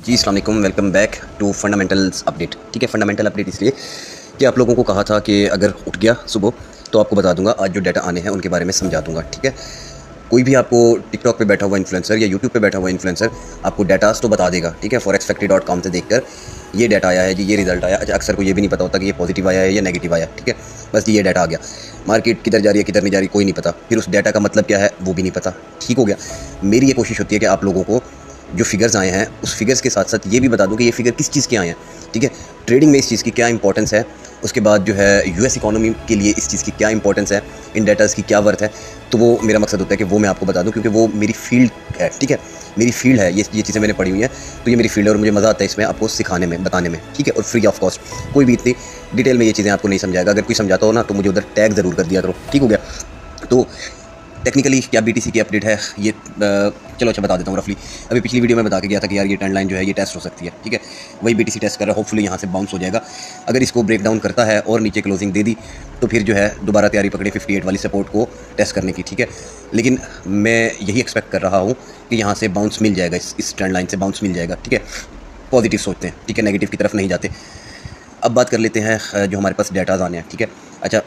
जी अस्सलाम वालेकुम, welcome back to fundamentals update. ठीक है, फंडामेंटल अपडेट इसलिए कि आप लोगों को कहा था कि अगर उठ गया सुबह तो आपको बता दूंगा, आज जो डाटा आने हैं उनके बारे में समझा दूंगा। ठीक है, कोई भी आपको टिकटॉक पे बैठा हुआ इन्फ्लुएंसर या यूट्यूब पे बैठा हुआ इन्फ्लुएंसर आपको डाटास तो बता देगा। ठीक है, forexfactory.com से देखकर ये डाटा आया है जी, ये रिजल्ट आया। अच्छा, अक्सर को ये भी नहीं पता होता कि ये पॉजिटिव आया है या नेगेटिव आया। ठीक है, बस ये डाटा आ गया। मार्केट किधर जा रही है किधर नहीं जा रही कोई नहीं पता, फिर उस डाटा का मतलब क्या है वो भी नहीं पता। ठीक हो गया। मेरी ये कोशिश होती है कि आप लोगों को जो फिगर्स आए हैं उस फिगर्स के साथ साथ ये भी बता दूं कि ये फिगर किस चीज़ के आए हैं। ठीक है, ट्रेडिंग में इस चीज़ की क्या इंपॉर्टेंस है, उसके बाद जो है यूएस इकोनॉमी के लिए इस चीज़ की क्या इंपॉर्टेंस है, इन डाटास की क्या वर्थ है। तो वो मेरा मकसद होता है कि वो मैं आपको बता दूं, क्योंकि वो मेरी फील्ड है। ठीक है, मेरी फील्ड है, ये चीज़ें मैंने पढ़ी हुई हैं, तो ये मेरी फील्ड है और मुझे मज़ा आता है इसमें आपको सिखाने में, बताने में। ठीक है, और फ्री ऑफ कॉस्ट। कोई भी इतनी डिटेल में ये चीज़ें आपको नहीं समझाएगा। अगर कोई समझाता हो ना तो मुझे उधर टैग ज़रूर कर दिया करो। ठीक हो गया। तो टेक्निकली क्या बीटीसी की अपडेट है ये चलो अच्छा बता देता हूँ रफली। अभी पिछली वीडियो में बता के गया था कि यार ये ट्रेंड लाइन जो है ये टेस्ट हो सकती है। ठीक है, वही बीटीसी टेस्ट कर रहा है, होपफुली यहाँ से बाउंस हो जाएगा। अगर इसको ब्रेक डाउन करता है और नीचे क्लोजिंग दे दी तो फिर जो है दोबारा तैयारी पकड़े 58 वाली सपोर्ट को टेस्ट करने की। ठीक है, लेकिन मैं यही एक्सपेक्ट कर रहा हूँ कि यहाँ से बाउंस मिल जाएगा, इस ट्रेंड लाइन से बाउंस मिल जाएगा। ठीक है, पॉजिटिव सोचते हैं। ठीक है, नेगेटिव की तरफ नहीं जाते। अब बात कर लेते हैं जो हमारे पास डाटाज आने हैं। ठीक है, अच्छा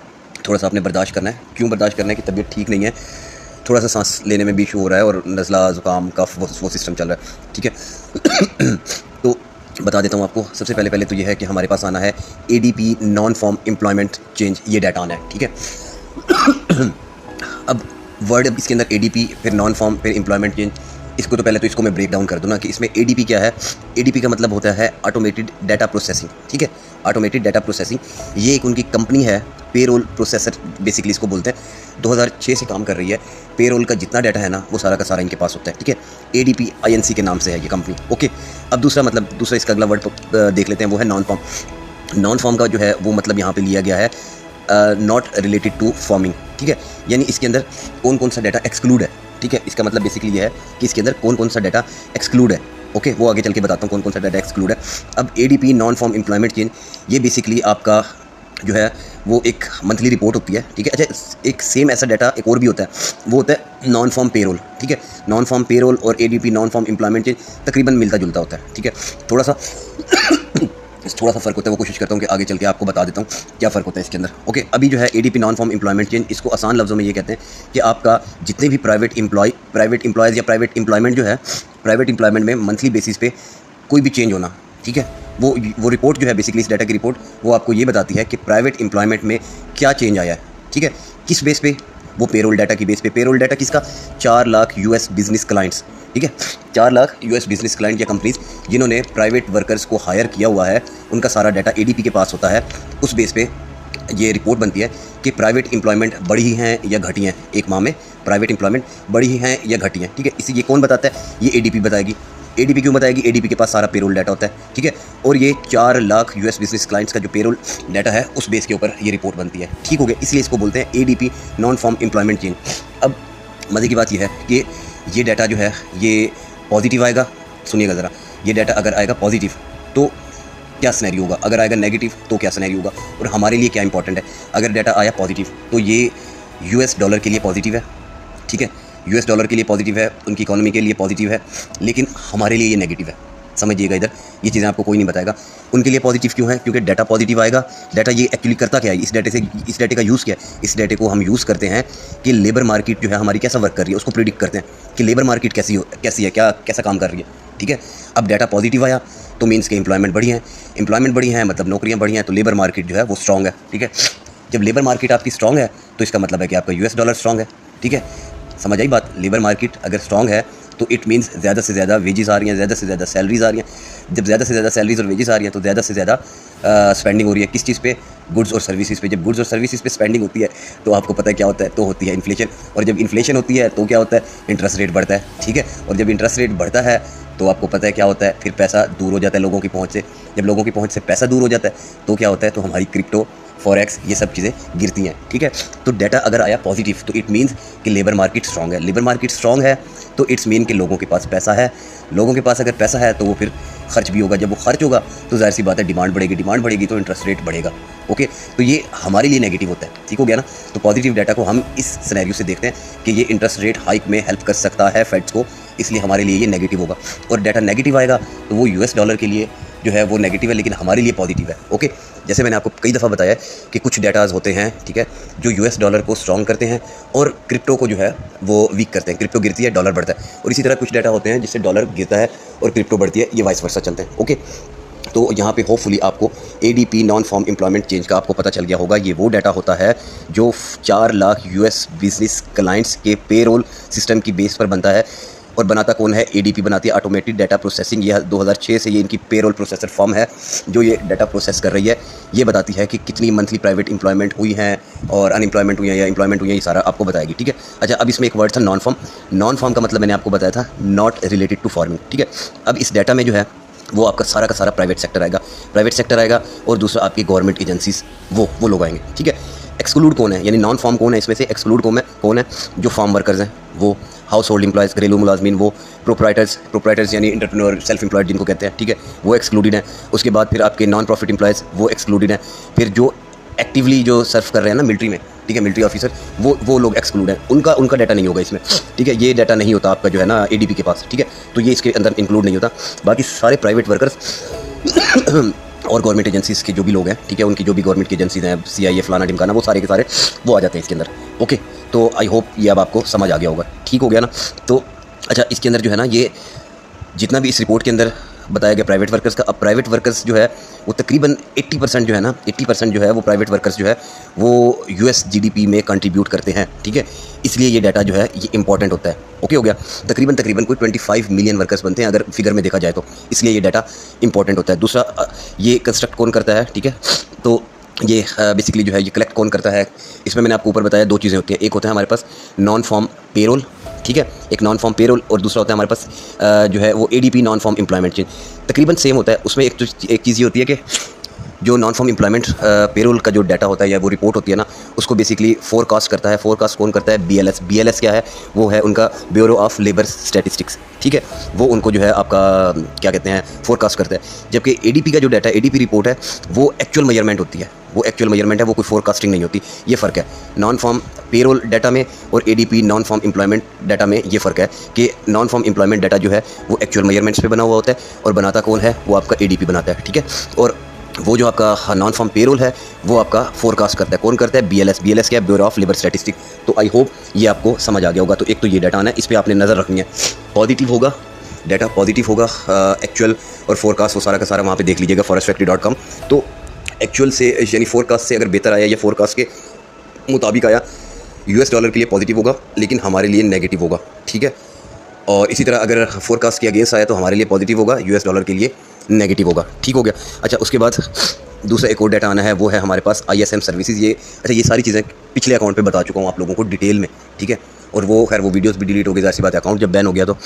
थोड़ा सा आपने बर्दाश्त करना है। क्यों बर्दाश्त करना है कि तबीयत ठीक नहीं है, थोड़ा सा सांस लेने में भी इशू हो रहा है और नज़ला ज़ुकाम कफ वो सिस्टम चल रहा है। ठीक है तो बता देता हूँ आपको। सबसे पहले तो ये है कि हमारे पास आना है ADP non farm employment change, ये डाटा आना है। ठीक है अब वर्ड इसके अंदर ADP, फिर नॉन फॉर्म, फिर एम्प्लॉयमेंट चेंज। इसको तो पहले तो इसको मैं ब्रेक डाउन कर दूँ ना कि इसमें ADP क्या है। ADP का मतलब होता है ऑटोमेटेड डाटा प्रोसेसिंग। ठीक है, ऑटोमेटेड डाटा प्रोसेसिंग ये एक उनकी कंपनी है, पेरोल प्रोसेसर बेसिकली इसको बोलते हैं। 2006 से काम कर रही है। पेरोल का जितना डाटा है ना वो सारा का सारा इनके पास होता है। ठीक है, ADP INC के नाम से है ये कंपनी। ओके, अब दूसरा इसका अगला वर्ड देख लेते हैं, वो है नॉन फॉर्म। नॉन फॉर्म का जो है वो मतलब यहाँ पे लिया गया है नॉट रिलेटेड टू फॉर्मिंग। ठीक है, यानी इसके अंदर कौन कौन सा डाटा एक्सक्लूड है। ठीक है, इसका मतलब बेसिकली ये है कि इसके अंदर कौन कौन सा डाटा एक्सक्लूड है। ओके, वो आगे चल के बताता हूँ कौन कौन सा डाटा एक्सक्लूड है। अब ADP non farm employment change ये बेसिकली आपका जो है वो एक मंथली रिपोर्ट होती है। ठीक है, अच्छा एक सेम ऐसा डाटा एक और भी होता है, वो होता है नॉन फॉर्म पेरोल। ठीक है, नॉन फॉर्म पेरोल और ADP non farm employment change तकरीबन मिलता जुलता होता है। ठीक है, थोड़ा सा फ़र्क होता है, वो कोशिश करता हूँ कि आगे चल के आपको बता देता हूँ क्या फ़र्क होता है इसके अंदर। ओके, अभी जो है ADP non farm employment change, इसको आसान लफ्ज़ों में ये कहते हैं कि आपका जितने भी प्राइवेट एम्प्लॉयज़ या प्राइवेट एम्प्लॉयमेंट जो है, प्राइवेट एम्प्लॉयमेंट में मंथली बेसिस पे कोई भी चेंज होना। ठीक है, वो रिपोर्ट जो है बेसिकली इस डाटा की रिपोर्ट वो आपको ये बताती है कि प्राइवेट एम्प्लॉयमेंट में क्या चेंज आया है। ठीक है, किस बेस पे, वो पेरोल डाटा की बेस पे। पेरोल डाटा किसका, 4 लाख US बिजनेस क्लाइंट्स। ठीक है, 4 लाख US बिजनेस क्लाइंट या कंपनीज जिन्होंने प्राइवेट वर्कर्स को हायर किया हुआ है, उनका सारा डाटा ADP के पास होता है। उस बेस पे ये रिपोर्ट बनती है कि प्राइवेट एम्प्लॉयमेंट बढ़ी हैं या घटी हैं एक माह में, प्राइवेट एम्प्लॉयमेंट बढ़ी हैं या घटी हैं। ठीक है, इसे ये कौन बताता है, ये ADP बताएगी। ADP क्यों बताएगी, ADP के पास सारा पेरोल डाटा होता है। ठीक है, और ये 4 लाख US बिजनेस क्लाइंट्स का जो पेरोल डाटा है उस बेस के ऊपर ये रिपोर्ट बनती है। ठीक हो गया, इसलिए इसको बोलते हैं ADP non farm employment change. अब मज़े की बात यह है कि ये डाटा जो है ये पॉजिटिव आएगा। सुनिएगा ज़रा, ये डाटा अगर आएगा पॉजिटिव तो क्या सिनेरियो होगा, अगर आएगा नेगेटिव तो क्या सिनेरियो होगा, और हमारे लिए क्या इंपॉर्टेंट है। अगर डाटा आया पॉजिटिव तो ये US डॉलर के लिए पॉजिटिव है। ठीक है, US डॉलर के लिए पॉजिटिव है, उनकी इकोनॉमी के लिए पॉजिटिव है, लेकिन हमारे लिए ये नेगेटिव है। समझिएगा इधर, ये चीज़ें आपको कोई नहीं बताएगा। उनके लिए पॉजिटिव क्यों है, क्योंकि डाटा पॉजिटिव आएगा। डाटा ये एक्चुअली करता क्या है, इस डाटे का यूज़ क्या है। इस डाटे को हम यूज़ करते हैं कि लेबर मार्केट जो है हमारी कैसा वर्क कर रही है, उसको प्रिडिक्ट करते हैं कि लेबर मार्केट कैसी है, कैसा काम कर रही है। ठीक है, अब डाटा पॉजिटिव आया तो मीन्स के एम्प्लॉयमेंट बढ़ी है। एम्प्लॉयमेंट बढ़ी है मतलब नौकरियाँ बढ़ी हैं, तो लेबर मार्केट जो है वो स्ट्रॉन्ग है। ठीक है, जब लेबर मार्केट आपकी स्ट्रॉन्ग है तो इसका मतलब है कि आपका US डॉलर स्ट्रॉन्ग है। ठीक है, समझ आई बात। लेबर मार्केट अगर स्ट्रॉन्ग है तो इट मीन्स ज़्यादा से ज़्यादा वेजेस आ रही हैं, ज़्यादा से ज़्यादा सैलरीज आ रही हैं। जब ज़्यादा से ज़्यादा सैलरीज और वेजेस आ रही हैं तो ज़्यादा से ज़्यादा स्पेंडिंग हो रही है। किस चीज़ पे, गुड्स और सर्विसेज पे। जब गुड्स और सर्विसेज पे स्पेंडिंग होती है तो आपको पता है क्या होता है, तो होती है इन्फ्लेशन। और जब इन्फ्लेशन होती है तो क्या होता है, इंटरेस्ट रेट बढ़ता है। ठीक है, और जब इंटरेस्ट रेट बढ़ता है तो आपको पता है क्या होता है, फिर पैसा दूर हो जाता है लोगों की पहुँच से। जब लोगों की पहुँच से पैसा दूर हो जाता है तो क्या होता है, तो हमारी क्रिप्टो, फॉरेक्स, ये सब चीज़ें गिरती हैं। ठीक है, तो डाटा अगर आया पॉजिटिव तो इट मीन्स कि लेबर मार्केट स्ट्रॉन्ग है। लेबर मार्केट स्ट्रॉन्ग है तो इट्स मीन कि लोगों के पास पैसा है। लोगों के पास अगर पैसा है तो वो फिर खर्च भी होगा। जब वो खर्च होगा तो जाहिर सी बात है डिमांड बढ़ेगी तो इंटरेस्ट रेट बढ़ेगा। ओके, तो ये हमारे लिए नेगेटिव होता है। ठीक हो गया ना। तो पॉजिटिव डाटा को हम इस सिनेरियो से देखते हैं कि ये इंटरेस्ट रेट हाइक में हेल्प कर सकता है फेड्स को इसलिए हमारे लिए ये नेगेटिव होगा। और डाटा नेगेटिव आएगा तो वो यूएस डॉलर के लिए जो है वो नेगेटिव है, लेकिन हमारे लिए पॉजिटिव है। ओके, जैसे मैंने आपको कई दफ़ा बताया कि कुछ डाटाज होते हैं, ठीक है, जो यूएस डॉलर को स्ट्रॉन्ग करते हैं और क्रिप्टो को जो है वो वीक करते हैं। क्रिप्टो गिरती है, डॉलर बढ़ता है, और इसी तरह कुछ डाटा होते हैं जिससे डॉलर गिरता है और क्रिप्टो बढ़ती है, ये वाइस वर्सा चलते हैं। ओके, तो यहाँ पे होपफुली आपको ADP non farm employment change का आपको पता चल गया होगा। ये वो डाटा होता है जो 4 लाख यूएस बिजनेस क्लाइंट्स के पेरोल सिस्टम की बेस पर बनता है। और बनाता कौन है? एडीपी बनाती है, ऑटोमेटेड डाटा प्रोसेसिंग। ये 2006 से ये इनकी पेरोल प्रोसेसर फर्म है जो ये डाटा प्रोसेस कर रही है। ये बताती है कि कितनी मंथली प्राइवेट एम्प्लॉयमेंट हुई हैं और अनएम्प्लॉयमेंट हुई है या एम्प्लॉयमेंट हुई है, ये सारा आपको बताएगी। ठीक है, अच्छा, अब इसमें एक वर्ड था नॉन फॉर्म। नॉन फॉर्म का मतलब मैंने आपको बताया था नॉट रिलेटेड टू फार्मिंग। ठीक है, अब इस डाटा में जो है वो आपका सारा का सारा प्राइवेट सेक्टर आएगा और दूसरा आपकी गवर्नमेंट एजेंसीज वो लोग आएंगे। ठीक है, एक्सक्लूड कौन है, यानी नॉन फॉर्म कौन है? इसमें से एक्सक्लूड कौन है? जो फार्म वर्कर्स हैं, वो हाउस होल्ड एम्प्लॉयज़, घरेलू मुलाजमीन, वो प्रोप्राइटर्स यानी एंटरप्रेन्योर, सेल्फ एम्प्लॉयड जिनको कहते हैं, ठीक है, वो एक्सक्लूडेड हैं। उसके बाद फिर आपके नॉन प्रॉफिट एम्प्लॉयज़ वो एक्सक्लूडेड हैं। फिर जो एक्टिवली जो सर्व कर रहे हैं ना मिलिट्री में, ठीक है, मिलिट्री ऑफिसर, वो लोग एक्सक्लूड हैं। उनका डाटा नहीं होगा इसमें। ठीक है, ये डाटा नहीं होता आपका जो है ना एडीपी के पास। ठीक है, तो ये इसके अंदर इंक्लूड नहीं होता। बाकी सारे प्राइवेट वर्कर्स और गवर्नमेंट एजेंसीज़ के जो भी लोग हैं, ठीक है, उनकी जो भी गवर्नमेंट की एजेंसीज हैं, सीआईए, फलाना ढिमकाना, वो सारे के सारे वो आ जाते हैं इसके अंदर। ओके, तो आई होप ये अब आपको समझ आ गया होगा। ठीक हो गया ना? तो अच्छा, इसके अंदर जो है ना ये जितना भी इस रिपोर्ट के अंदर बताया गया प्राइवेट वर्कर्स का, अब प्राइवेट वर्कर्स जो है वो तकरीबन 80% जो है ना, 80% जो है वो प्राइवेट वर्कर्स जो है वो यूएस जीडीपी में कंट्रीब्यूट करते हैं। ठीक है, इसलिए ये डाटा जो है ये इंपॉर्टेंट होता है। ओके हो गया, तकरीबन कोई 25 मिलियन वर्कर्स बनते हैं अगर फिगर में देखा जाए तो, इसलिए ये डाटा इंपॉर्टेंट होता है। दूसरा, ये कंस्ट्रक्ट कौन करता है? ठीक है, तो ये बेसिकली जो है ये कलेक्ट कौन करता है? इसमें मैंने आपको ऊपर बताया 2 चीज़ें होती हैं। एक होता है हमारे पास नॉन फॉर्म पेरोल, ठीक है, एक नॉन फॉर्म पेरोल, और दूसरा होता है हमारे पास जो है वो ADP non farm employment change. तकरीबन सेम होता है। उसमें एक चीज़ ये होती है कि जो नॉन फॉर्म एम्प्लॉयमेंट पेरोल का जो डाटा होता है या वो रिपोर्ट होती है ना, उसको बेसिकली फोरकास्ट करता है। फोरकास्ट कौन करता है? बीएलएस क्या है? वो है उनका ब्यूरो ऑफ लेबर स्टैटिस्टिक्स। ठीक है, वो उनको जो है आपका क्या कहते हैं, फोरकास्ट करता है। जबकि एडीपी का जो डाटा, एडीपी रिपोर्ट है, वो एक्चुअल मेजरमेंट होती है, वो एक्चुअल मेजरमेंट है, वो कोई फोरकास्टिंग नहीं होती। ये फ़र्क है नॉन फॉर्म पेरोल डाटा में और ADP non farm employment data में। ये फ़र्क है कि नॉन फॉर्म एम्प्लॉयमेंट डाटा जो है वो एक्चुअल मेजरमेंट्स पे बना हुआ होता है और बनाता कौन है? वो आपका एडीपी बनाता है। ठीक है, और वो जो आपका नॉन फॉर्म पेरोल है वो आपका फोरकास्ट करता है। कौन करता है? बीएलएस क्या है? Bureau of labour statistic. तो आई होप ये आपको समझ आ गया होगा। तो एक तो ये डाटा आना है, इस पर आपने नज़र रखनी है। पॉजिटिव होगा डाटा, पॉजिटिव होगा एक्चुअल और फोरकास्ट, वो सारा का सारा वहाँ पे देख लीजिएगा forestfactory.com। तो एक्चुअल से यानी फोरकास्ट से अगर बेहतर आया या फोरकास्ट के मुताबिक आया, यूएस डॉलर के लिए पॉजिटिव होगा लेकिन हमारे लिए नेगेटिव होगा। ठीक है, और इसी तरह अगर फोरकास्ट के अगेंस्ट आया तो हमारे लिए पॉजिटिव होगा, यूएस डॉलर के लिए नेगेटिव होगा। ठीक हो गया। अच्छा, उसके बाद दूसरा एक और डाटा आना है, वो है हमारे पास आईएसएम सर्विसेज। ये अच्छा, ये सारी चीज़ें पिछले अकाउंट पे बता चुका हूँ आप लोगों को डिटेल में। ठीक है, और वो खैर वो वीडियोस भी डिलीट हो गई, ज़ाहिर सी बात है, अकाउंट जब बैन हो गया तो।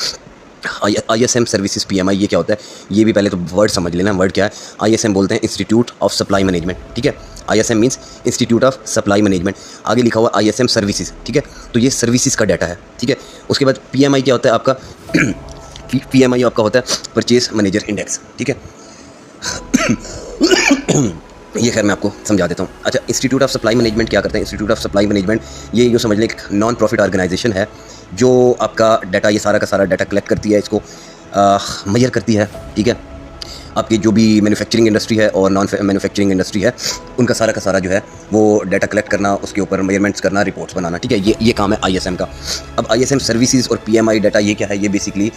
आईएसएम सर्विसेज पीएमआई ये क्या होता है? ये भी पहले तो वर्ड समझ लेना। वर्ड क्या है? आईएसएम बोलते हैं इंस्टीट्यूट ऑफ सप्लाई मैनेजमेंट। ठीक है, ISM means institute of supply management, आगे लिखा हुआ आईएसएम सर्विसेज। ठीक है, तो ये सर्विसेज का डाटा है। ठीक है, उसके बाद पीएमआई क्या होता है आपका? पीएमआई आपका होता है परचेज मैनेजर इंडेक्स। ठीक है, ये खैर मैं आपको समझा देता हूँ। अच्छा, इंस्टीट्यूट ऑफ सप्लाई मैनेजमेंट क्या करते हैं? इंस्टीट्यूट ऑफ सप्लाई मैनेजमेंट ये यूँ समझ लें एक नॉन प्रॉफिट ऑर्गेनाइजेशन है जो आपका डाटा, ये सारा का सारा डाटा कलेक्ट करती है, इसको मेजर करती है। ठीक है, आपकी जो भी मैन्युफैक्चरिंग इंडस्ट्री है और नॉन मैन्युफैक्चरिंग इंडस्ट्री है, उनका सारा का सारा जो है वो डाटा कलेक्ट करना, उसके ऊपर मेजरमेंट्स करना, रिपोर्ट्स बनाना। ठीक है, ये काम है आईएसएम का। अब आईएसएम सर्विसेज और पीएमआई डाटा ये क्या है? ये बेसिकली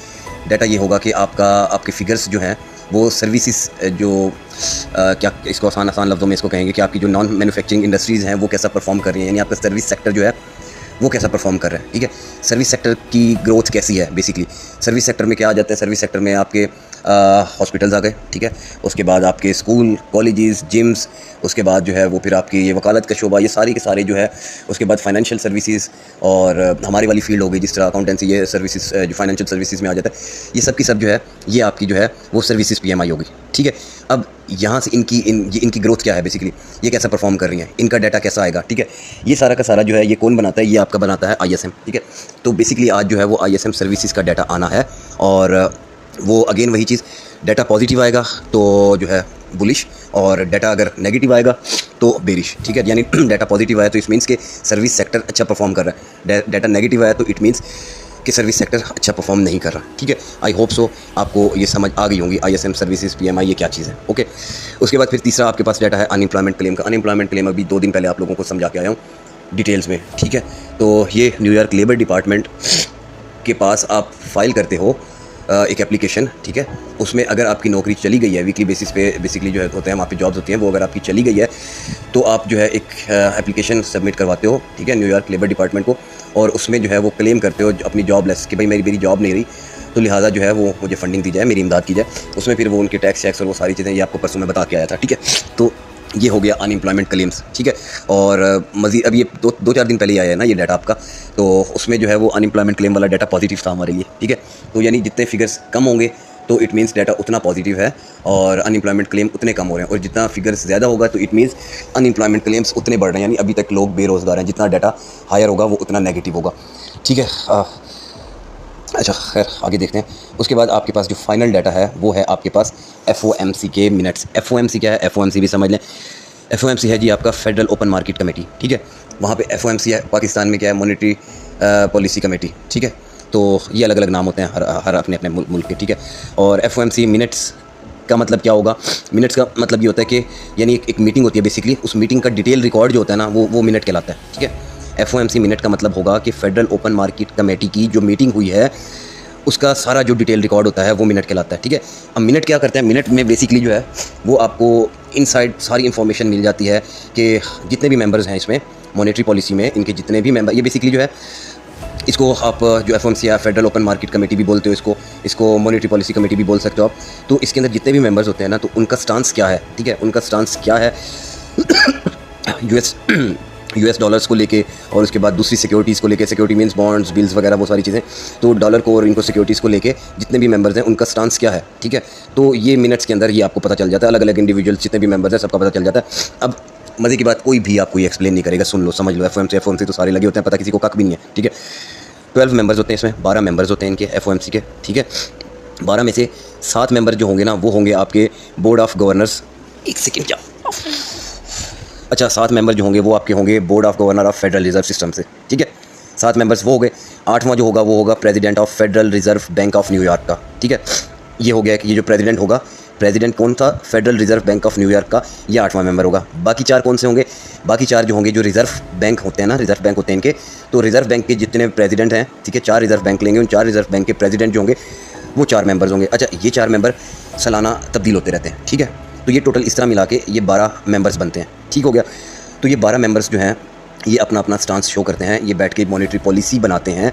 डाटा ये होगा कि आपके फिगर्स जो हैं वो सर्विसेज जो क्या इसको आसान लफ्ज़ों में इसको कहेंगे कि आपकी जो नॉन मैन्युफैक्चरिंग इंडस्ट्रीज़ हैं वो कैसा परफॉर्म कर रही हैं, यानी आपका सर्विस सेक्टर जो है वो कैसा परफॉर्म कर रहा है। ठीक है, सर्विस सेक्टर की ग्रोथ कैसी है? बेसिकली सर्विस सेक्टर में क्या आ जाता है? सर्विस सेक्टर में आपके हॉस्पिटल्स आ गए। ठीक है, उसके बाद आपके स्कूल, कॉलेजेस, जिम्स, उसके बाद जो है वो फिर आपकी ये वकालत का शोबा, ये सारी के सारे जो है। उसके बाद फाइनेंशियल सर्विसेज और हमारी वाली फील्ड हो गई जिस तरह अकाउंटेंसी, ये सर्विसेज जो फाइनेंशियल सर्विसेज में आ जाता है, ये सब की सब जो है ये आपकी जो है वो सर्विसेज पीएमआई होगी। ठीक है, अब यहाँ से इनकी ग्रोथ क्या है? बेसिकली ये कैसा परफॉर्म कर रही हैं, इनका डाटा कैसा आएगा? ठीक है, ये सारा का सारा जो है ये कौन बनाता है? ये आपका बनाता है आईएसएम। ठीक है, तो बेसिकली आज जो है वो आईएसएम सर्विसेज का डाटा आना है और वो अगेन वही चीज़, डाटा पॉजिटिव आएगा तो जो है बुलिश, और डाटा अगर नेगेटिव आएगा तो बेरिश। ठीक है, यानी डाटा पॉजिटिव आया तो इट मीन्स के सर्विस सेक्टर अच्छा परफॉर्म कर रहा है, डाटा नेगेटिव आया तो इट मीन्स कि सर्विस सेक्टर अच्छा परफॉर्म नहीं कर रहा, ठीक है। आई होप सो आपको ये समझ आ गई होंगी ISM सर्विसेज, PMI ये क्या चीज़ है, ओके। उसके बाद फिर तीसरा आपके पास डाटा है अनएम्प्लॉयमेंट क्लेम का। अनएम्प्लॉयमेंट क्लेम अभी 2 दिन पहले आप लोगों को समझा के आया हूँ डिटेल्स में, ठीक है। तो ये न्यूयॉर्क लेबर डिपार्टमेंट के पास आप फाइल करते हो एक एप्लीकेशन, ठीक है। उसमें अगर आपकी नौकरी चली गई है वीकली बेसिस पे, बेसिकली जो है होते हैं वहाँ पे जॉब्स होती हैं, वो अगर आपकी चली गई है तो आप जो है एक एप्लीकेशन सबमिट करवाते हो, ठीक है, न्यूयॉर्क लेबर डिपार्टमेंट को। और उसमें जो है वो क्लेम करते हो अपनी जॉब लेस कि भाई मेरी जॉब नहीं रही, तो लिहाजा जो है वो मुझे फंडिंग दी जाए, मेरी इमदाद की जाए। उसमें फिर वो उनके टैक्स और वो सारी चीज़ें ये आपको परसों में बता के आया था, ठीक है। तो ये हो गया अनएम्प्लॉयमेंट क्लेम्स, ठीक है। और मज़ीद अब ये 2-4 दिन पहले ही आया है ना ये डाटा आपका, तो उसमें जो है वो अनएम्प्लॉयमेंट क्लेम वाला डाटा पॉजिटिव था हमारे लिए, ठीक है। तो यानी जितने फिगर्स कम होंगे तो इट मीन्स डाटा उतना पॉजिटिव है और अनएम्प्लॉयमेंट क्लेम उतने कम हो रहे हैं, और जितना फिगर्स ज़्यादा होगा तो इट मीन्स अनएम्प्लॉयमेंट क्लेम्स उतने बढ़ रहे हैं, यानी अभी तक लोग बेरोज़गार हैं। जितना डाटा हायर होगा वो उतना नेगेटिव होगा, ठीक है। अच्छा खैर आगे देखते हैं। उसके बाद आपके पास जो फाइनल डाटा है वो है आपके पास FOMC के मिनट्स। FOMC क्या है? FOMC भी समझ लें। FOMC है जी आपका फेडरल ओपन मार्केट कमेटी, ठीक है। वहाँ पे FOMC है, पाकिस्तान में क्या है? मॉनेटरी पॉलिसी कमेटी, ठीक है। तो ये अलग अलग नाम होते हैं हर अपने अपने मुल्क के, ठीक है। और FOMC मिनट्स का मतलब क्या होगा? मिनट्स का मतलब ये होता है कि यानी एक मीटिंग होती है बेसिकली, उस मीटिंग का डिटेल रिकॉर्ड जो होता है ना वो मिनट कहलाता है, ठीक है। FOMC मिनट का मतलब होगा कि फेडरल ओपन मार्केट कमेटी की जो मीटिंग हुई है उसका सारा जो डिटेल रिकॉर्ड होता है वो मिनट कहलाता है, ठीक है। अब मिनट क्या करते हैं? मिनट में बेसिकली जो है वो आपको इनसाइड सारी इन्फॉर्मेशन मिल जाती है कि जितने भी मेंबर्स हैं इसमें मॉनेटरी पॉलिसी में, इनके जितने भी मेंबर, ये बेसिकली जो है इसको आप जो FOMC या फेडरल ओपन मार्केट कमेटी भी बोलते हो, इसको मॉनेटरी पॉलिसी कमेटी भी बोल सकते हो आप। तो इसके अंदर जितने भी मेंबर्स होते हैं ना, तो उनका स्टांस क्या है, ठीक है। उनका स्टांस क्या है US डॉलर्स को लेके, और उसके बाद दूसरी सिक्योरिटीज़ को लेके, सिक्योरिटी मींस बॉन्ड्स, बिल्स वगैरह वो सारी चीज़ें। तो डॉलर को और इनको सिक्योरिटीज़ को लेके जितने भी मेंबर्स हैं उनका स्टांस क्या है, ठीक है। तो ये मिनट्स के अंदर ये आपको पता चल जाता है, अलग अलग इंडिविजुअल्स जितने भी मेंबर्स हैं सबका पता चल जाता है। अब मज़े की बात, कोई भी आपको ये एक्सप्लेन नहीं करेगा, सुन लो समझ लो। FOMC तो सारे लगे होते हैं, पता किसी को कक भी नहीं है, ठीक है। 12 मेंबर्स होते हैं इसमें, 12 मेंबर्स होते हैं इनके FOMC के, ठीक है। 12 में से 7 मेंबर जो होंगे ना वो होंगे आपके बोर्ड ऑफ गवर्नर्स। एक सेकेंड क्या, अच्छा 7 मेंबर जो होंगे वो आपके होंगे board of governor of federal reserve system से, ठीक है। 7 मेंबर्स वो हो गए। 8वां जो होगा वो होगा president of federal reserve bank of New York का, ठीक है। ये हो गया कि ये जो प्रेसिडेंट होगा, प्रेसिडेंट कौन था? Federal reserve bank of New York का, ये 8वां मेंबर होगा। बाकी 4 कौन से होंगे? बाकी 4 जो होंगे जो रिजर्व बैंक होते हैं ना, रिजर्व बैंक होते हैं इनके, तो रिजर्व बैंक के जितने प्रेसिडेंट हैं, ठीक है, 4 रिजर्व बैंक लेंगे, उन 4 रिजर्व बैंक के प्रेसिडेंट जो होंगे वो 4 मेंबर्स होंगे। अच्छा ये 4 मेंबर सालाना तब्दील होते रहते हैं, ठीक है। तो ये टोटल इस तरह मिला के ये 12 मेंबर्स बनते हैं, ठीक हो गया। तो ये 12 मेंबर्स जो हैं ये अपना अपना स्टांस शो करते हैं, ये बैठ के मॉनेटरी पॉलिसी बनाते हैं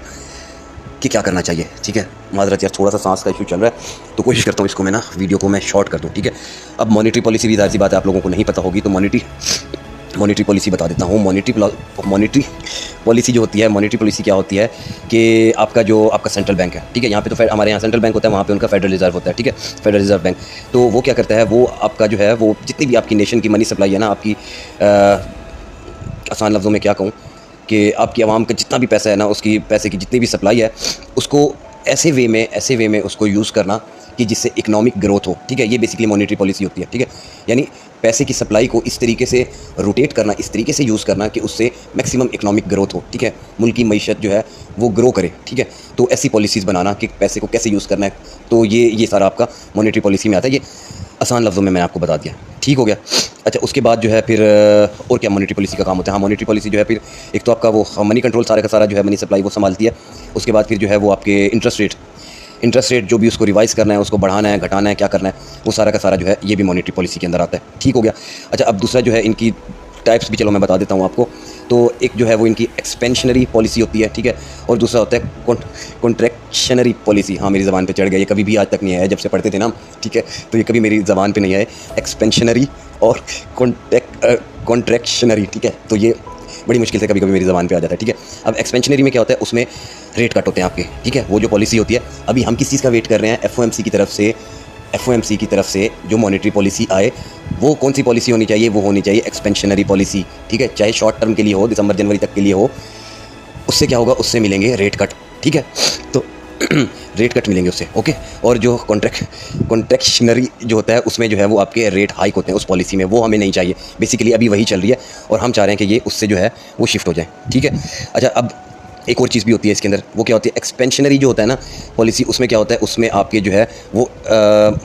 कि क्या करना चाहिए, ठीक है। माजरत यार थोड़ा सा सांस का इशू चल रहा है तो कोशिश करता हूँ इसको मैं ना वीडियो को मैं शॉर्ट कर दूँ, ठीक है। अब मॉनेटरी पॉलिसी भी ज़ाहिर सी बात है आप लोगों को नहीं पता होगी, तो मॉनेटरी पॉलिसी बता देता हूँ। मॉनेटरी पॉलिसी जो होती है, मॉनेटरी पॉलिसी क्या होती है कि आपका सेंट्रल बैंक है, ठीक है। यहाँ पे तो हमारे यहाँ सेंट्रल बैंक होता है, वहाँ पे उनका फेडरल रिजर्व होता है, ठीक है, फेडरल रिजर्व बैंक। तो वो क्या करता है, वो आपका जो है वो जितनी भी आपकी नेशन की मनी सप्लाई है ना, आपकी आसान लफ्ज़ों में क्या कहूँ कि आपकी आवाम का जितना भी पैसा है ना, उसकी पैसे की जितनी भी सप्लाई है उसको ऐसे वे में उसको यूज़ करना कि जिससे इकोनॉमिक ग्रोथ हो, ठीक है। ये बेसिकली मॉनेटरी पॉलिसी होती है, ठीक है। यानी पैसे की सप्लाई को इस तरीके से रोटेट करना, इस तरीके से यूज़ करना कि उससे मैक्सिमम इकोनॉमिक ग्रोथ हो, ठीक है, मुल्क की मईशत जो है वो ग्रो करे, ठीक है। तो ऐसी पॉलिसीज़ बनाना कि पैसे को कैसे यूज़ करना है, तो ये सारा आपका मॉनेटरी पॉलिसी में आता है। ये आसान लफ्ज़ों में मैंने आपको बता दिया, ठीक हो गया। अच्छा उसके बाद जो है फिर और क्या मॉनेटरी पॉलिसी का काम होता है? हाँ, मॉनेटरी पॉलिसी जो है फिर एक तो आपका वो मनी कंट्रोल सारा का सारा जो है मनी सप्लाई वो संभालती है। उसके बाद फिर जो है वो आपके इंटरेस्ट रेट जो भी उसको रिवाइज़ करना है, उसको बढ़ाना है, घटाना है, क्या करना है, वो सारा का सारा जो है ये भी मॉनेटरी पॉलिसी के अंदर आता है, ठीक हो गया। अच्छा अब दूसरा जो है इनकी टाइप्स भी चलो मैं बता देता हूँ आपको। तो एक जो है वो इनकी एक्सपेंशनरी पॉलिसी होती है, ठीक है, और दूसरा होता है कॉन्ट्रैक्शनरी पॉलिसी। हाँ मेरी ज़बान पे चढ़ गया, ये कभी भी आज तक नहीं आया जब से पढ़ते थे ना, ठीक है, तो ये कभी मेरी ज़बान पे नहीं आए, एक्सपेंशनरी और कॉन्ट्रैक्शनरी, ठीक है। तो ये बड़ी मुश्किल से कभी कभी मेरी ज़बान पे आ जाता है, ठीक है। अब एक्सपेंशनरी में क्या होता है, उसमें रेट कट होते हैं आपके, ठीक है, वो जो पॉलिसी होती है। अभी हम किस चीज़ का वेट कर रहे हैं? FOMC की तरफ से जो मॉनेटरी पॉलिसी आए, वो कौन सी पॉलिसी होनी चाहिए? वो होनी चाहिए एक्सपेंशनरी पॉलिसी, ठीक है, चाहे शॉर्ट टर्म के लिए हो, दिसंबर जनवरी तक के लिए हो। उससे क्या होगा? उससे मिलेंगे रेट कट, ठीक है, तो रेट कट मिलेंगे उससे, ओके। और जो कॉन्ट्रैक्शनरी जो होता है उसमें जो है वो आपके रेट हाइक होते हैं उस पॉलिसी में, वो हमें नहीं चाहिए। बेसिकली अभी वही चल रही है और हम चाह रहे हैं कि ये उससे जो है वो शिफ्ट हो जाए, ठीक है। अच्छा अब एक और चीज़ भी होती है इसके अंदर, वो क्या होती है, एक्सपेंशनरी जो होता है ना पॉलिसी, उसमें क्या होता है, उसमें आपके जो है वो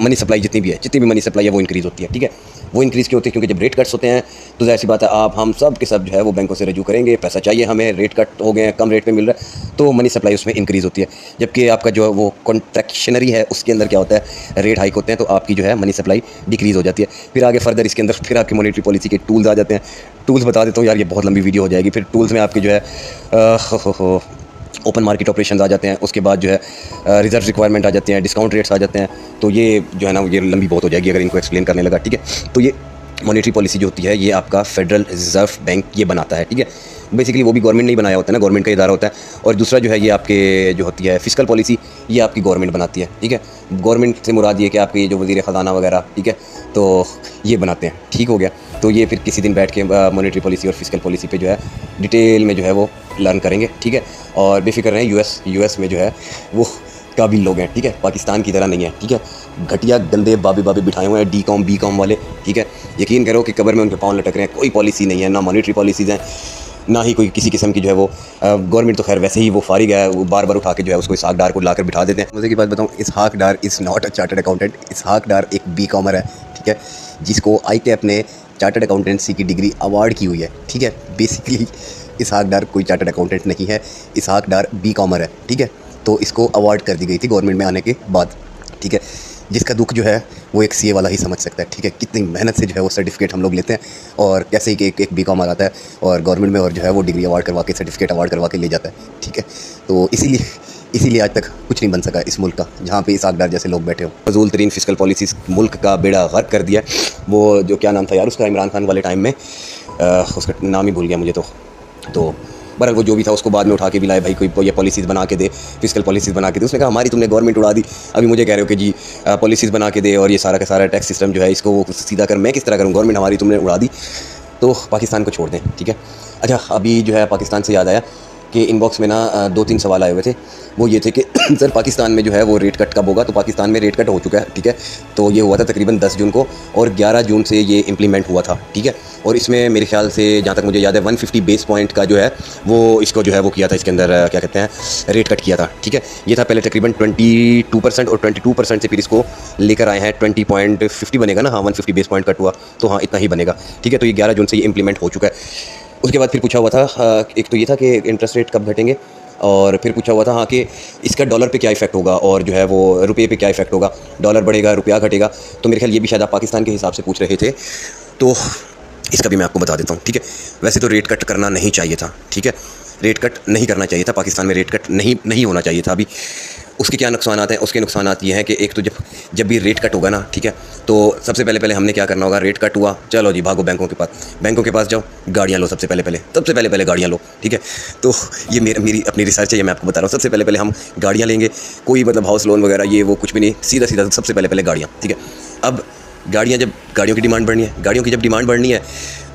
मनी सप्लाई जितनी भी मनी सप्लाई है वो इंक्रीज़ होती है, ठीक है। वो इंक्रीज़ क्यों होती है, क्योंकि जब रेट कट्स होते हैं तो जाहिर सी बात है आप हम सब के सब जो है वो बैंकों से रजू करेंगे, पैसा चाहिए हमें, रेट कट हो गए हैं, कम रेट पे मिल रहा है, तो मनी सप्लाई उसमें इंक्रीज़ होती है। जबकि आपका जो वो कॉन्ट्रैक्शनरी है उसके अंदर क्या होता है, रेट हाइक होते हैं, तो आपकी जो है मनी सप्लाई डिक्रीज़ हो जाती है। फिर आगे फर्दर इसके अंदर फिर आपकी मॉनेटरी पॉलिसी के टूल्स आ जाते हैं। टूल्स बता देता हूँ यार, ये बहुत लंबी वीडियो हो जाएगी। फिर टूल्स में आपके जो है ओपन मार्केट ऑपरेशंस आ जाते हैं, उसके बाद जो है रिजर्व रिक्वायरमेंट आ जाते हैं, डिस्काउंट रेट्स आ जाते हैं। तो ये जो है ना ये लंबी बहुत हो जाएगी अगर इनको एक्सप्लेन करने लगा, ठीक है। तो ये मॉनेटरी पॉलिसी जो होती है ये आपका फेडरल रिजर्व बैंक ये बनाता है, ठीक है। बेसिकली वो भी गवर्नमेंट नहीं बनाया होता है ना, गवर्नमेंट का इदारा होता है। और दूसरा जो है ये आपके जो होती है फिस्कल पॉलिसी, ये आपकी गवर्नमेंट बनाती है, ठीक है। गवर्नमेंट से मुराद ये कि आपके जो वज़ीर ख़जाना वगैरह, ठीक है, तो ये बनाते हैं, ठीक हो गया। तो ये फिर किसी दिन बैठ के मॉनेटरी पॉलिसी और फिस्कल पॉलिसी पे जो है डिटेल में जो है वो लर्न करेंगे, ठीक है। और बेफिक्र रहें, यूएस में जो है वो काबिल लोग हैं, ठीक है, पाकिस्तान की तरह नहीं है, ठीक है। घटिया गंदे बाबे बिठाए हुए हैं डी कॉम वाले, ठीक है। यकीन करो कि कब्र में उनके पाँव लटक रहे हैं, कोई पॉलिसी नहीं है, ना मॉनेटरी पॉलिसीज़ हैं, ना ही कोई किसी किस्म की जो है वो गवर्नमेंट तो खैर वैसे ही वो फारिग है, वो बार बार उठा के जो है उसको इसहाक डार को लाकर बिठा देते हैं। मुझे की बात बताऊँ, Ishaq Dar is not a chartered accountant. Ishaq Dar एक बी कॉमर है, ठीक है, जिसको ICAP ने चार्टर्ड अकाउंटेंसी की डिग्री अवार्ड की हुई है, ठीक है। बेसिकली इसहाक डार कोई चार्टर्ड अकाउंटेंट नहीं है, इसहाक डार बी कॉमर है, ठीक है। तो इसको अवार्ड कर दी गई थी गवर्नमेंट में आने के बाद, ठीक है। जिसका दुख जो है वो एक CA वाला ही समझ सकता है, ठीक है। कितनी मेहनत से जो है वो सर्टिफिकेट हम लोग लेते हैं, और कैसे ही कि एक बी कॉमर आता है और गवर्नमेंट में और जो है वो डिग्री अवार्ड करवा के सर्टिफिकेट अवार्ड करवा के ले जाता है, ठीक है। तो इसीलिए आज तक कुछ नहीं बन सका इस मुल्क का, जहाँ पे इसहाक डार जैसे लोग बैठे हो। फजूल तरीन फिस्कल पॉलिसीज़ मुल्क का बेड़ा गर्क कर दिया। वो जो क्या नाम था यार उसका, इमरान खान वाले टाइम में, उसका नाम ही भूल गया मुझे। तो बहरहाल वो जो भी था उसको बाद में उठा के भी लाए, भाई कोई ये पॉलिसीज़ बना के दे, फिस्कल पॉलिसीज़ बना के दे। उसने कहा हमारी तुमने गवर्नमेंट उड़ा दी, अभी मुझे कह रहे हो कि जी पॉलिसीज़ बना के दे और ये सारा का सारा टैक्स सिस्टम जो है इसको वो सीधा कर, मैं किस तरह करूँ, गवर्नमेंट हमारी तुमने उड़ा दी। तो पाकिस्तान को छोड़ दें, ठीक है। अच्छा, अभी जो है पाकिस्तान से याद आया कि इनबॉक्स में ना 2-3 सवाल आए हुए थे। वो ये थे कि सर पाकिस्तान में जो है वो रेट कट कब होगा। तो पाकिस्तान में रेट कट हो चुका है, ठीक है। तो ये हुआ था तकरीबन 10 जून को, और 11 जून से ये इम्प्लीमेंट हुआ था, ठीक है। और इसमें मेरे ख्याल से जहाँ तक मुझे याद है 150 बेस पॉइंट का जो है वो इसको जो है वो किया था, इसके अंदर क्या कहते हैं, रेट कट किया था, ठीक है। ये था पहले तकरीबन 22%, और 22% से फिर इसको लेकर आए हैं 20.50 बनेगा ना, हाँ 150 बेस पॉइंट कट हुआ, तो हाँ इतना ही बनेगा, ठीक है। तो ये 11 जून से ये इम्प्लीमेंट हो चुका है। उसके बाद फिर पूछा हुआ था, एक तो ये था कि इंटरेस्ट रेट कब घटेंगे, और फिर पूछा हुआ था हाँ कि इसका डॉलर पे क्या इफेक्ट होगा, और जो है वो रुपये पे क्या इफेक्ट होगा, डॉलर बढ़ेगा रुपया घटेगा। तो मेरे ख्याल ये भी शायद आप पाकिस्तान के हिसाब से पूछ रहे थे, तो इसका भी मैं आपको बता देता हूँ, ठीक है। वैसे तो रेट कट करना नहीं चाहिए था, ठीक है, रेट कट नहीं करना चाहिए था, पाकिस्तान में रेट कट नहीं होना चाहिए था अभी। उसके क्या नुकसान हैं, उसके नुकसान ये हैं कि एक तो जब भी रेट कट होगा ना, ठीक है, तो सबसे पहले हमने क्या करना होगा, रेट कट हुआ, चलो जी भागो बैंकों के पास जाओ, गाड़ियाँ लो, सबसे पहले गाड़ियाँ लो, ठीक है। तो ये मेरी अपनी रिसर्च है, ये मैं आपको बता रहा हूँ। सबसे पहले हम गाड़ियाँ लेंगे, कोई मतलब हाउस लोन वगैरह ये वो कुछ भी नहीं, सीधा सबसे पहले गाड़ियाँ, ठीक है। अब गाड़ियों की डिमांड बढ़नी है, गाड़ियों की जब डिमांड बढ़नी है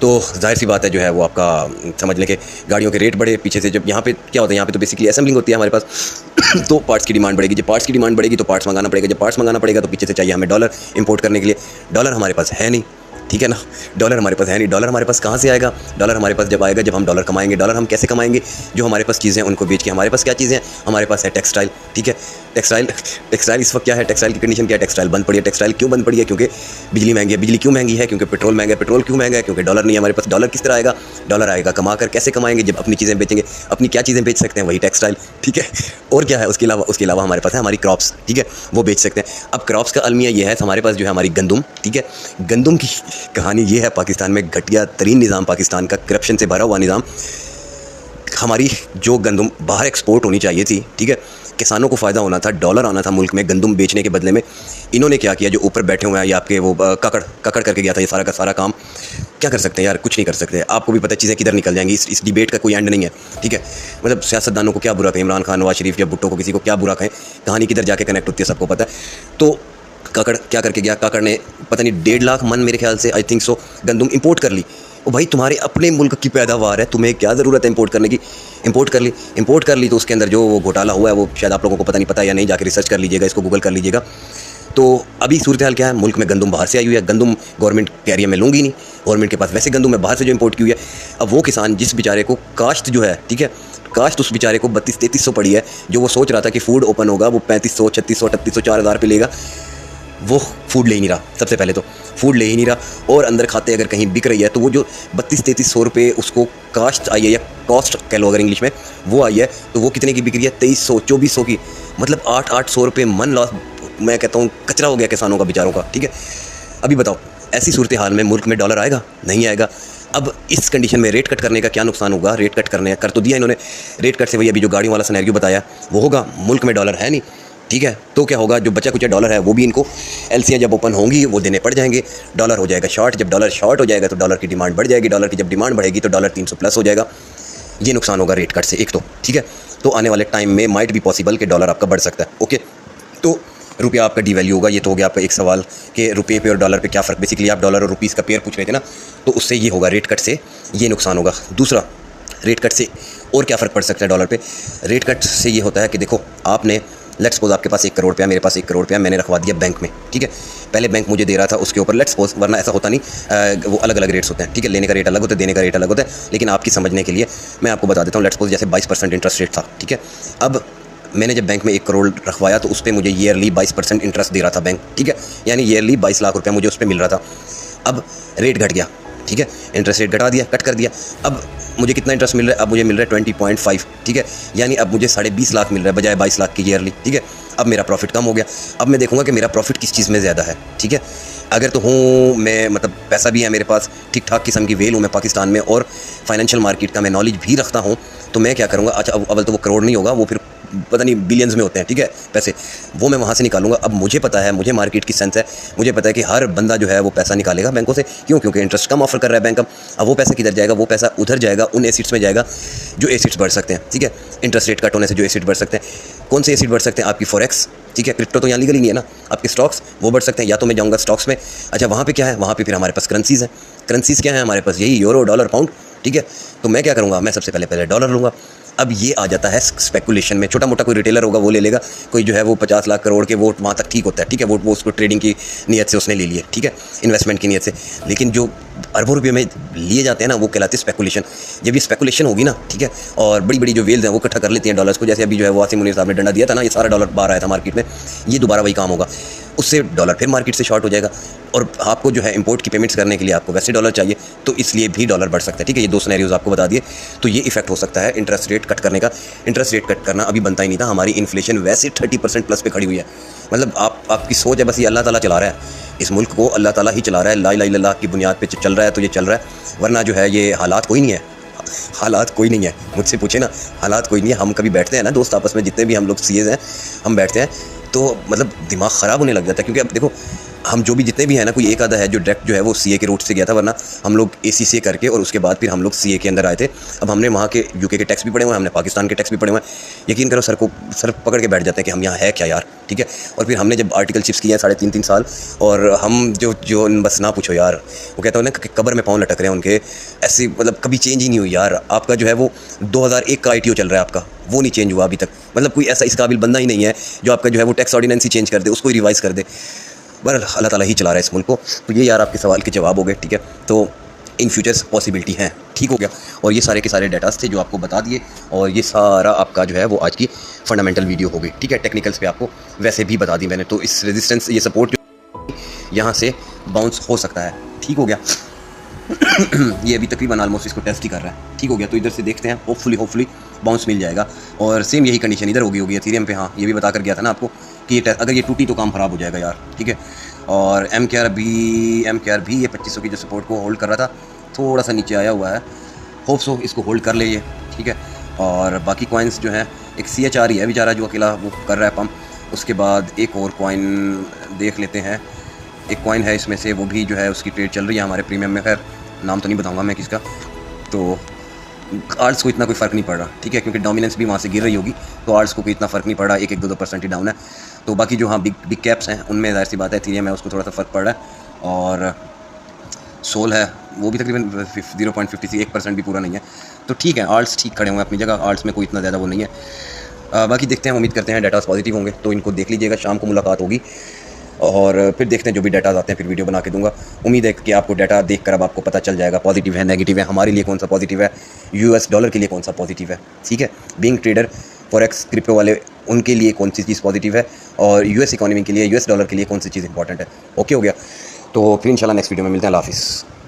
तो जाहिर सी बात है जो है वो आपका समझ लें कि गाड़ियों के रेट बढ़े। पीछे से जब यहाँ पे क्या होता है, यहाँ पे तो बेसिकली असेंबलिंग होती है हमारे पास तो पार्ट्स की डिमांड बढ़ेगी, जब पार्ट्स की डिमांड बढ़ेगी तो पार्ट्स मंगाना पड़ेगा, जब पार्ट्स मंगाना पड़ेगा तो पीछे से चाहिए हमें डॉलर इंपोर्ट करने के लिए। डॉलर हमारे पास है नहीं, ठीक है ना, डॉलर हमारे पास है नहीं। डॉलर हमारे पास कहाँ से आएगा, डॉलर हमारे पास जब आएगा जब हम डॉलर कमाएंगे। डॉलर हम कैसे कमाएंगे, जो हमारे पास चीज़ें हैं उनको बेच के। हमारे पास क्या चीज़ें हैं, हमारे पास है टेक्सटाइल, ठीक है। टेक्सटाइल इस वक्त क्या है, टेक्सटाइल की कंडीशन क्या है, टेक्सटाइल बंद पड़ी है। टेक्सटाइल क्यों बंद पड़ी है, क्योंकि बिजली महंगी है। बिजली क्यों महंगी है, क्योंकि पेट्रोल महंगा है। पेट्रोल क्यों महंगा है, क्योंकि डॉलर नहीं है हमारे पास। डॉलर किस तरह आएगा, डॉलर आएगा कमा कर। कैसे कमाएंगे, जब अपनी चीज़ें बेचेंगे। अपनी क्या चीज़ें बेच सकते हैं, वही टेक्सटाइल, ठीक है। और क्या है उसके अलावा हमारे पास है हमारी क्रॉप्स, ठीक है, वो बेच सकते हैं। अब क्रॉप्स का अलमिया ये है, हमारे पास जो है हमारी गंदम, ठीक है। गंदम की कहानी ये है, पाकिस्तान में घटिया तरीन निज़ाम, पाकिस्तान का करप्शन से भरा हुआ निज़ाम। हमारी जो गंदम बाहर एक्सपोर्ट होनी चाहिए थी, ठीक है, किसानों को फ़ायदा होना था, डॉलर आना था मुल्क में गंदम बेचने के बदले में। इन्होंने क्या किया, जो ऊपर बैठे हुए हैं या आपके वो ककड़ करके गया था ये सारा का सारा काम। क्या कर सकते हैं यार, कुछ नहीं कर सकते। आपको भी पता है चीज़ें किधर निकल जाएंगी, इस डिबेट का कोई एंड नहीं है, ठीक है। मतलब सियासतदानों को क्या बुरा कहें, इमरान खान, नवाज शरीफ या भुट्टो को, किसी को क्या बुरा कहें, कहानी किधर जाके कनेक्ट होती है सबको पता है। तो काकड़ क्या करके गया, काकड़ ने पता नहीं 1.5 लाख मन मेरे ख्याल से आई थिंक सो गंदम इंपोर्ट कर ली। ओ भाई तुम्हारे अपने मुल्क की पैदावार है, तुम्हें क्या ज़रूरत है इंपोर्ट करने की। इंपोर्ट कर ली तो उसके अंदर जो वो घोटाला हुआ है वो शायद आप लोगों को पता नहीं पता या नहीं, जाके रिसर्च कर लीजिएगा, इसको गूगल कर लीजिएगा। तो अभी सूरत हाल क्या है, मुल्क में गंदम बाहर से आई हुई है। गंदम गवर्नमेंट के एरिया में लूँगी नहीं, गवर्नमेंट के पास वैसे गंदम है, बाहर से जो इंपोर्ट की हुई है। अब वो किसान जिस बेचारे को काश्त जो है, ठीक है, काश उस बेचारे को 3200-3300 पड़ी है, जो वो सोच रहा था कि फूड ओपन होगा वो 3500, 3600, 3800, 4000 पे लेगा, वो फूड ले ही नहीं रहा। सबसे पहले तो फूड ले ही नहीं रहा, और अंदर खाते अगर कहीं बिक रही है तो वो जो 3200-3300 रुपये उसको कास्ट आई है, या कॉस्ट कह लो अगर इंग्लिश में, वो आई है, तो वो कितने की बिक रही है? 2300, 2400 की। मतलब 800 रुपये मन लॉस। मैं कहता हूँ कचरा हो गया किसानों का, बेचारों का। ठीक है, अभी बताओ ऐसी सूरत हाल में मुल्क में डॉलर आएगा? नहीं आएगा। अब इस कंडीशन में रेट कट करने का क्या नुकसान होगा? रेट कट करने कर तो दिया इन्होंने, रेट कट से वही अभी जो गाड़ियों वाला सिनेरियो बताया वो होगा। मुल्क में डॉलर है नहीं, ठीक है, तो क्या होगा? जो बचा कुचा डॉलर है वो भी इनको एलसीआं जब ओपन होंगी वो देने पड़ जाएंगे, डॉलर हो जाएगा शॉर्ट। जब डॉलर शॉर्ट हो जाएगा तो डॉलर की डिमांड बढ़ जाएगी, डॉलर की जब डिमांड बढ़ेगी तो डॉलर 300 प्लस हो जाएगा। ये नुकसान होगा रेट कट से एक तो, ठीक है। तो आने वाले टाइम में माइट भी पॉसिबल कि डॉलर आपका बढ़ सकता है। ओके, तो रुपया आपका डिवैल्यू होगा। ये तो हो गया आपका एक सवाल कि रुपये पे और डॉलर पे क्या फ़र्क। बेसिकली आप डॉलर और रुपीज़ का पेयर पूछ रहे थे ना, तो उससे ये होगा, रेट कट से ये नुकसान होगा। दूसरा, रेट कट से और क्या फ़र्क पड़ सकता है डॉलर पे? रेट कट से ये होता है कि देखो, आपने लेट्स सपोज आपके पास 1 करोड़ रुपया, मेरे पास 1 करोड़ रुपया, मैंने रखवा दिया बैंक में, ठीक है। पहले बैंक मुझे दे रहा था उसके ऊपर लेट्स सपोज, वरना ऐसा होता नहीं, वो अलग अलग रेट्स होते हैं, ठीक है। लेने का रेट अलग होता है, देने का रेट अलग होता है। लेकिन आपकी समझने के लिए मैं आपको बता देता हूँ, लेट्स सपोज जैसे 22% इंटरेस्ट रेट था, ठीक है। अब मैंने जब बैंक में 1 करोड़ रखवाया तो उस पर मुझे ईयरली 22% इंटरेस्ट दे रहा था बैंक, ठीक है। यानी ईयरली 22 लाख रुपया मुझे उस पर मिल रहा था। अब रेट घट गया, ठीक है, इंटरेस्ट रेट घटा दिया, कट कर दिया। अब मुझे कितना इंटरेस्ट मिल रहा है? अब मुझे मिल रहा है 20.5, ठीक है। यानी अब मुझे 20.5 लाख मिल रहा है बजाय 22 लाख की ईयरली, ठीक है। अब मेरा प्रॉफिट कम हो गया। अब मैं देखूंगा कि मेरा प्रॉफिट किस चीज़ में ज़्यादा है, ठीक है। अगर तो हूँ मैं, मतलब पैसा भी है मेरे पास, ठीक ठाक किस्म की वेल हूँ मैं पाकिस्तान में, और फाइनेंशियल मार्केट का मैं नॉलेज भी रखता हूँ, तो मैं क्या करूँगा? अच्छा, अव्वल तो वो करोड़ नहीं होगा, वो फिर पता नहीं बिलियंस में होते हैं, ठीक है, पैसे, वो मैं वहाँ से निकालूंगा। अब मुझे पता है, मुझे मार्केट की सेंस है, मुझे पता है कि हर बंदा जो है वो पैसा निकालेगा बैंकों से। क्यों? क्योंकि इंटरेस्ट कम ऑफर कर रहा है बैंक। अब वो पैसा किधर जाएगा? वो पैसा उधर जाएगा, उन एसिड्स में जाएगा जो एसिड्स बढ़ सकते हैं, ठीक है। इंटरेस्ट रेट कट होने से जो एसिड बढ़ सकते हैं, कौन से एसिड बढ़ सकते हैं? आपकी फॉरेक्स, ठीक है, क्रिप्टो तो यहाँ लीगल ही नहीं है ना। आपके स्टॉक्स वो बढ़ सकते हैं, या तो मैं जाऊँगा स्टॉक्स में। अच्छा, वहाँ पे क्या है? वहाँ पे फिर हमारे पास करेंसीज़ हैं। करेंसीज़ क्या है हमारे पास? यही यूरो, डॉलर, पाउंड, ठीक है। तो मैं क्या करूँगा? मैं सबसे पहले डॉलर लूँगा। अब ये आ जाता है स्पेकुलेशन में। छोटा मोटा कोई रिटेलर होगा वो ले लेगा, कोई जो है वो 50 लाख करोड़ के, वो वहाँ तक ठीक होता है, ठीक है। वो उसको ट्रेडिंग की नीयत से उसने ले लिए, ठीक है, इन्वेस्टमेंट की नीयत से। लेकिन जो अरबों रुपये में लिए जाते हैं ना, वो कहलाते हैं स्पेकुलेशन। जब ये स्पेकुलेशन होगी ना, ठीक है, और बड़ी बड़ी जो वेल्स हैं वो इकट्ठा कर लेती हैं डॉलर्स को, जैसे अभी जो है वो आसिम मुनीर साहब ने डंडा दिया था ना, ये सारा डॉलर बाहर आया था मार्केट में, ये दोबारा वही काम होगा। उससे डॉलर फिर मार्केट से शॉर्ट हो जाएगा, और आपको जो है इंपोर्ट की पेमेंट्स करने के लिए आपको वैसे डॉलर चाहिए, तो इसलिए भी डॉलर बढ़ सकता है, ठीक है। ये 2 सिनेरियोज आपको बता दिए। तो ये इफेक्ट हो सकता है इंटरेस्ट रेट कट करने का। इंटरेस्ट रेट कट करना अभी बनता ही नहीं था। हमारी इन्फ्लेशन वैसे 30% प्लस पे खड़ी हुई है। मतलब आपकी सोच है बस, ये अल्लाह ताला चला रहा है इस मुल्क को, अल्लाह ताला ही चला रहा है। ला इलाहा इल्लल्लाह की बुनियाद पे चल रहा है, तो ये चल रहा है, वरना जो है ये हालात कोई नहीं है। हालात कोई नहीं है, मुझसे पूछे ना, हालात कोई नहीं है। हम कभी बैठते हैं ना दोस्त आपस में, जितने भी हम लोग सीएज हैं, हम बैठते हैं तो मतलब दिमाग ख़राब होने लग जाता है। क्योंकि अब देखो, हम जो भी जितने भी हैं ना, कोई एक आधा है जो डायरेक्ट जो है वो सीए के रूट से गया था, वरना हम लोग एसीसीए करके और उसके बाद फिर हम लोग सीए के अंदर आए थे। अब हमने वहाँ के यूके के टैक्स भी पढ़े हुए हैं, हमने पाकिस्तान के टैक्स भी पढ़े हुए हैं। यकीन करो सर पकड़ के बैठ जाते हैं कि हम यहाँ है क्या यार, ठीक है। और फिर हमने जब आर्टिकलशिप्स किए हैं 3.5 साल, और हम जो बस ना पूछो यार, वो कहता हूँ ना कि कब्र में पाँव लटक रहे हैं उनके, ऐसी मतलब कभी चेंज ही नहीं हुई यार। आपका जो है वो 2001 का ITO चल रहा है आपका, वो नहीं चेंज हुआ अभी तक। मतलब कोई ऐसा इस काबिल बंदा ही नहीं है जो आपका जो है वो टैक्स ऑर्डिनेंस ही चेंज कर दे, उसको ही रिवाइज़ कर दे। बहरहाल अल्लाह ताला ही चला रहा है इस मुल्क को। तो ये यार आपके सवाल के जवाब हो गए, ठीक है। तो इन फ्यूचर्स पॉसिबिलिटी हैं, ठीक हो गया। और ये सारे के सारे डाटास थे जो आपको बता दिए, और ये सारा आपका जो है वो आज की फंडामेंटल वीडियो हो गई, ठीक है। टेक्निकल्स पे आपको वैसे भी बता दी मैंने। तो इस रेजिस्टेंस, ये सपोर्ट जो यहाँ से बाउंस हो सकता है, ठीक हो गया। ये अभी तकरीबन ऑलमोस्ट इसको टेस्ट ही कर रहा है, ठीक हो गया। तो इधर से देखते हैं, होपफुली बाउंस मिल जाएगा। और सेम यही कंडीशन इधर होगी एथेरियम पे। हाँ, ये भी बता कर गया था ना आपको कि ये अगर ये टूटी तो काम ख़राब हो जाएगा यार, ठीक है। और MKR भी ये 2500 की जो सपोर्ट को होल्ड कर रहा था, थोड़ा सा नीचे आया हुआ है। होप सो इसको होल्ड कर ले ये, ठीक है। और बाकी कॉइन्स जो हैं, एक CHR ही है बेचारा जो अकेला वो कर रहा है पम्प। उसके बाद एक और कॉइन देख लेते हैं। एक कॉइन है इसमें से, वो भी जो है उसकी ट्रेड चल रही है हमारे प्रीमियम में। खैर नाम तो नहीं बताऊंगा मैं किसका। तो आर्ट्स को इतना कोई फ़र्क नहीं पड़ रहा, ठीक है, क्योंकि डोमिनेंस भी वहाँ से गिर रही होगी, तो आर्ट्स को कोई इतना फ़र्क नहीं पड़ रहा, 1-2% ही डाउन है। तो बाकी जो हाँ बिग कैप्स हैं उनमें ज़ाहिर सी बात है एथेरियम है, उसको थोड़ा सा फ़र्क पड़ रहा है। और सोल है वो भी तकरीबन 0.53, 1% भी पूरा नहीं है। तो ठीक है, आर्ट्स ठीक खड़े हुए हैं अपनी जगह, आर्ट्स में कोई इतना ज़्यादा वो नहीं है। बाकी देखते हैं, उम्मीद करते हैं डाटा पॉजिटिव होंगे, तो इनको देख लीजिएगा। शाम को मुलाकात होगी और फिर देखते हैं जो भी डाटा आते हैं फिर वीडियो बना के दूंगा। उम्मीद है कि आपको डाटा देखकर अब आपको पता चल जाएगा पॉजिटिव है नेगेटिव है, हमारे लिए कौन सा पॉजिटिव है, यूएस डॉलर के लिए कौन सा पॉजिटिव है। ठीक है, बीइंग ट्रेडर फॉरेक्स क्रिप्टो वाले उनके लिए कौन सी चीज़ पॉजिटिव है और यूएस इकोनॉमी के लिए यूएस डॉलर के लिए कौन सी चीज़ इंपॉर्टेंट है। ओके हो गया, तो फिर इंशाल्लाह नेक्स्ट वीडियो में मिलते हैं। अल्लाह हाफिज़।